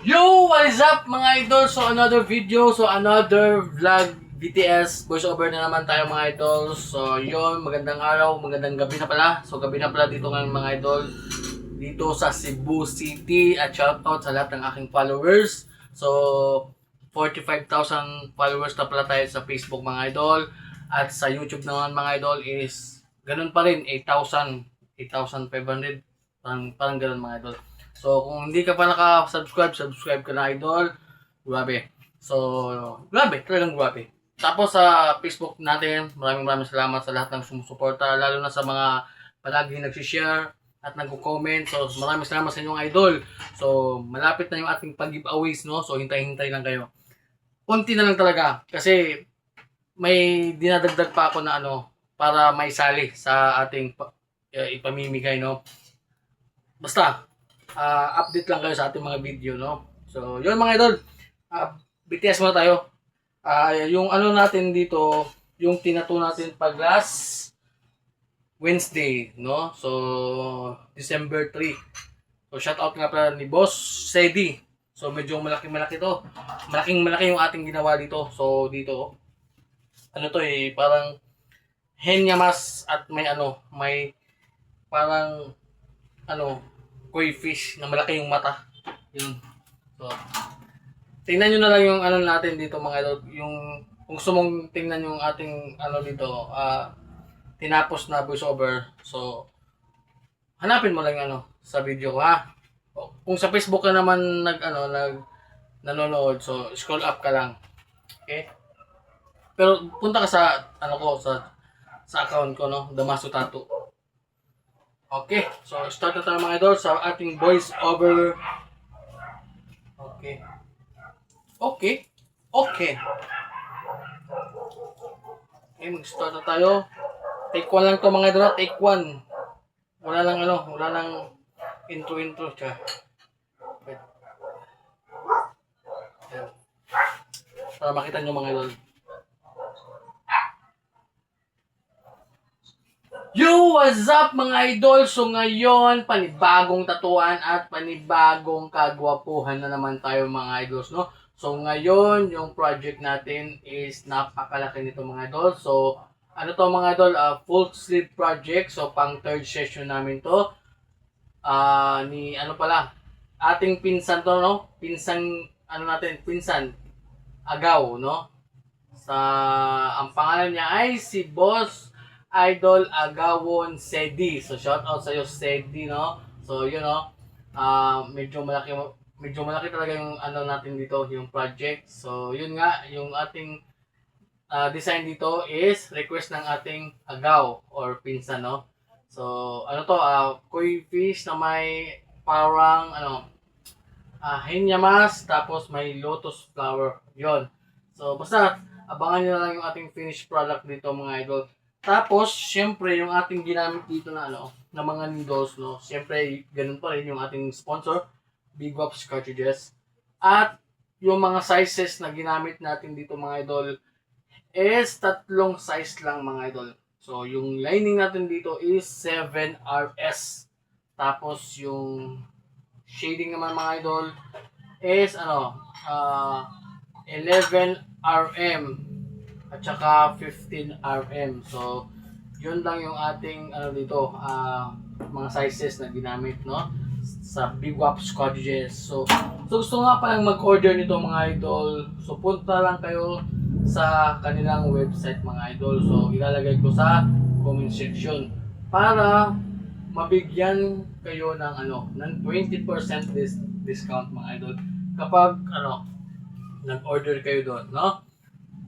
Yo! What is up mga idol? So another video, so another vlog BTS voiceover na naman tayo mga idol. So yon, magandang araw, magandang gabi na pala. So gabi na pala dito ngayon mga idol. Dito sa Cebu City at shoutout sa lahat ng aking followers. So 45,000 followers na pala tayo sa Facebook mga idol. At sa YouTube naman mga idol is ganun pa rin, 8,000, 8,500. Parang ganun mga idol. So, kung hindi ka pa naka-subscribe, subscribe ka na idol. Grabe. So, grabe. Talagang grabe. Tapos sa Facebook natin, maraming salamat sa lahat ng sumusuporta. Lalo na sa mga palaging nagsishare at nagko-comment. So, maraming salamat sa inyong idol. So, malapit na yung ating pag-giveaways, no? So, hintay-hintay lang kayo. Unti na lang talaga. Kasi, may dinadagdag pa ako na para may sali sa ating ipamimigay, no? Basta, update lang kayo sa ating mga video, no? So, yun mga idol. BTS muna tayo. Yung natin dito, yung tinato natin pag last Wednesday, no? So, December 3. So, shout out nga pala ni Boss Sedi. So, medyo malaki to. Malaki yung ating ginawa dito. So, dito, parang henyamas at may parang koi fish na malaki yung mata. Yun. So, tingnan nyo na lang yung natin dito mga idol. Yung, kung gusto mong tingnan yung ating dito, tinapos na voiceover. So, hanapin mo lang sa video ko ha. Kung sa Facebook ka naman nanonood, so scroll up ka lang. Okay? Pero punta ka sa sa account ko, no, Damaso Tattoo. Okay, so start na tayo mga idol sa ating voice over. Okay. Okay, mag-start na tayo. Take 1 lang to mga idol, take 1. Wala lang intro. Tsa. Wait. Ayan. Para makita nyo mga idol. Yo! What's up mga idol? So ngayon, panibagong tatuan at panibagong kagwapuhan na naman tayo mga idols, no? So ngayon, yung project natin is napakalaki nito mga idol. So to mga idol? Full sleeve project. So pang third session namin to. Ni ating pinsan to, no? Pinsan Agaw, no? Ang pangalan niya ay si Boss Idol Agawon Sedi. So shout out sa iyo Sedi, no. So yun, no. Medyo malaki talaga yung natin dito, yung project. So yun nga, yung ating design dito is request ng ating agaw or pinsan, no. So koi fish na may parang henyamas tapos may lotus flower. Yon. So basta abangan niyo na lang yung ating finished product dito mga idol. Tapos, syempre, yung ating ginamit dito na na mga needles, no? Syempre, ganun pa rin yung ating sponsor, Big Wops Cartridges. At yung mga sizes na ginamit natin dito mga idol is 3 size lang mga idol. So, yung lining natin dito is 7RS. Tapos, yung shading naman mga idol is 11RM. At saka 15RM. So, yun lang yung ating dito, mga sizes na ginamit, no? Sa Big Wops Cartridges. So gusto nga palang mag-order nito mga idol. So, punta lang kayo sa kanilang website mga idol. So, ilalagay ko sa comment section para mabigyan kayo ng 20% discount mga idol kapag nag-order kayo doon, no?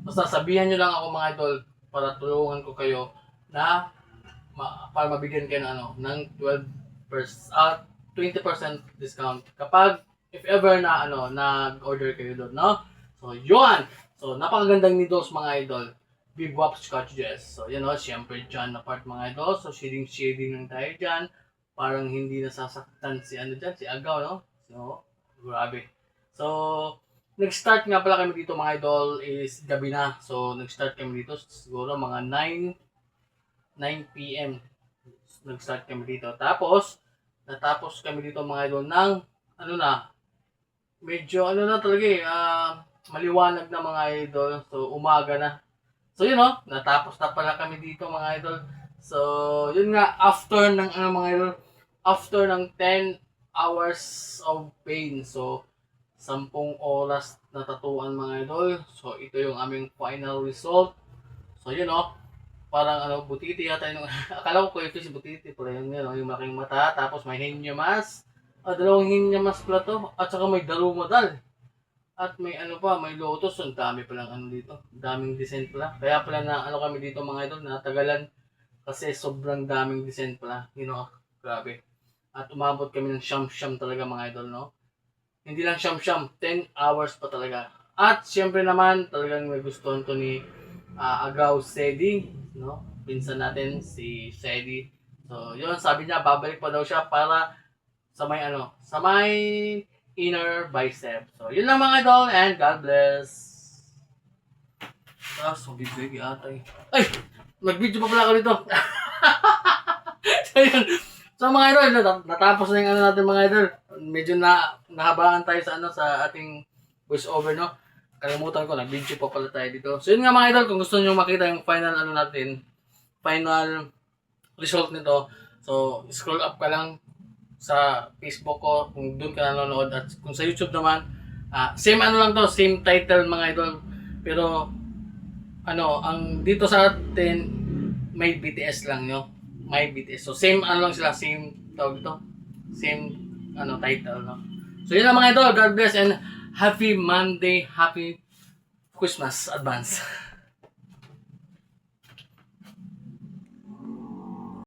Basta sabihan nyo lang ako mga idol para tulungan ko kayo na para mabigyan kayo ng 20% discount kapag if ever na nag-order kayo doon, no? So yun. So napakagandang needles mga idol. Big Wops Cartridges. So yun, no, syempre dyan na part mga idol. So shading lang tayo dyan. Parang hindi nasasaktan si si Agaw, no? So grabe. So nag-start nga pala kami dito mga idol is gabi na. So nag-start kami dito siguro mga 9 PM. Nag-start kami dito. Tapos natapos kami dito mga idol ng medyo ano na talaga eh, maliwanag na mga idol. So, umaga na. So, yun oh, natapos na pala kami dito mga idol. So, yun nga, after ng ano mga idol, after ng 10 hours of pain. So, 10 oras na tatuan mga idol. So, ito yung aming final result. So, yun oh, parang ano, butiti yata yung, akala ko kuya fish, butiti. Pero yun yun, oh, yung malaking mata, tapos may hinyamas. Dalawang hinyamas pala to, at saka may dalumadal. At may ano pa, may lotus. Ang dami palang ano dito. Daming design pala. Kaya pala na ano kami dito mga idol, natagalan. Kasi sobrang daming design pala. You know, grabe. At umabot kami ng siyam-siyam talaga mga idol, no? Hindi lang siyam-siyam, 10 hours pa talaga. At siyempre naman, talagang may gustuhan to ni Agaw Sedi, no? Pinsan natin si Sedi. So, yun, sabi niya, babalik pa daw siya para sa may ano, sa may inner bicep. So, yun lang mga idol, and God bless. So big ata eh. Ay! Nag-video pa pala ako dito. So, yun. So, mga idol, natapos na yung ano natin mga idol. Medyo nahabaan tayo sa ano, sa ating voice over, no? Kalimutan ko, nag-video pa pala tayo dito. So, yun nga mga idol, kung gusto nyo makita yung final ano natin, final result nito, so, scroll up ka lang sa Facebook ko kung doon ka nanonood, at kung sa YouTube naman same ano lang to, same title mga idol, pero ano ang dito sa atin may BTS lang, no, may BTS, so same ano lang sila, same tawag ito, same ano title, no. So yun lang mga idol, God bless and happy Monday, happy Christmas advance.